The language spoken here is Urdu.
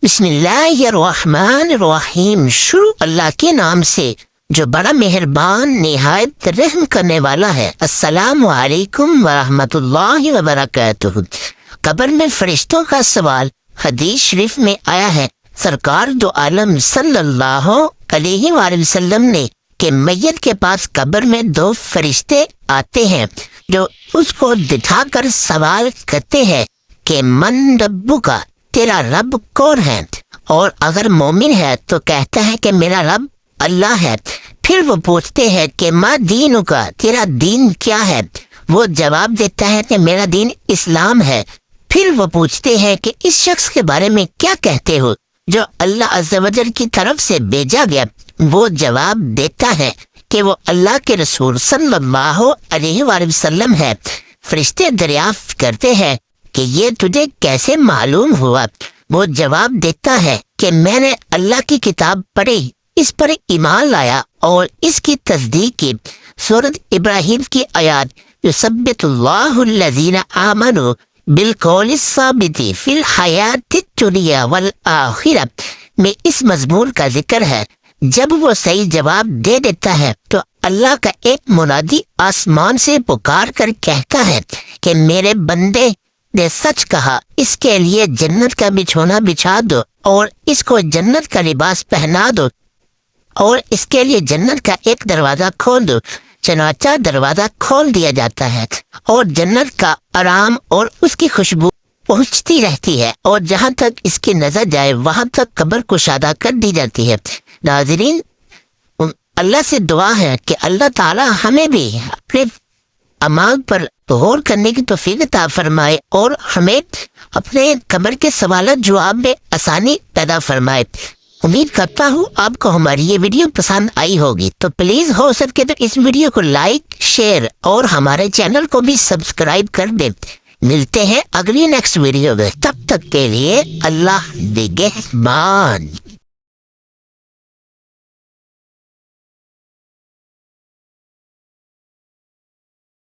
بسم اللہ الرحمن الرحیم، شروع اللہ کے نام سے جو بڑا مہربان نہایت رحم کرنے والا ہے۔ السلام علیکم ورحمۃ اللہ وبرکاتہ۔ قبر میں فرشتوں کا سوال حدیث شریف میں آیا ہے، سرکار دو عالم صلی اللہ علیہ وآلہ وسلم نے کہ میت کے پاس قبر میں دو فرشتے آتے ہیں جو اس کو دکھا کر سوال کرتے ہیں کہ من ربک، تیرا رب کون ہے؟ اور اگر مومن ہے تو کہتا ہے کہ میرا رب اللہ ہے۔ پھر وہ پوچھتے ہیں کہ ما دینک، تیرا دین کیا ہے؟ وہ جواب دیتا ہے کہ میرا دین اسلام ہے۔ پھر وہ پوچھتے ہیں کہ اس شخص کے بارے میں کیا کہتے ہو جو اللہ عز و جل کی طرف سے بھیجا گیا؟ وہ جواب دیتا ہے کہ وہ اللہ کے رسول صلی اللہ علیہ وآلہ وسلم ہے۔ فرشتے دریافت کرتے ہیں کہ یہ تجھے کیسے معلوم ہوا؟ وہ جواب دیتا ہے کہ میں نے اللہ کی کتاب پڑھی، اس پر ایمان لایا اور اس کی تصدیق کی۔ سورۃ ابراہیم کی آیات یثبت اللہ الذین آمنوا بالقول الثابت فی الحیاۃ الدنیا والآخرہ میں اس مضمون کا ذکر ہے۔ جب وہ صحیح جواب دے دیتا ہے تو اللہ کا ایک منادی آسمان سے پکار کر کہتا ہے کہ میرے بندے نے سچ کہا، اس کے لیے جنت کا بچھونا بچھا دو اور اس کو جنت کا لباس پہنا دو اور اس کے لیے جنت کا ایک دروازہ کھول دو۔ چنانچہ دروازہ کھول دیا جاتا ہے اور جنت کا آرام اور اس کی خوشبو پہنچتی رہتی ہے، اور جہاں تک اس کی نظر جائے وہاں تک قبر کشادہ کر دی جاتی ہے۔ ناظرین، اللہ سے دعا ہے کہ اللہ تعالی ہمیں بھی اپنے اعمال پر غور کرنے کی توفیق عطا فرمائے اور ہمیں اپنے قبر کے سوالات جواب میں آسانی پیدا فرمائے۔ امید کرتا ہوں آپ کو ہماری یہ ویڈیو پسند آئی ہوگی، تو پلیز ہو سکے تو اس ویڈیو کو لائک، شیئر اور ہمارے چینل کو بھی سبسکرائب کر دیں۔ ملتے ہیں اگلی نیکسٹ ویڈیو میں، تب تک کے لیے اللہ نگہبان۔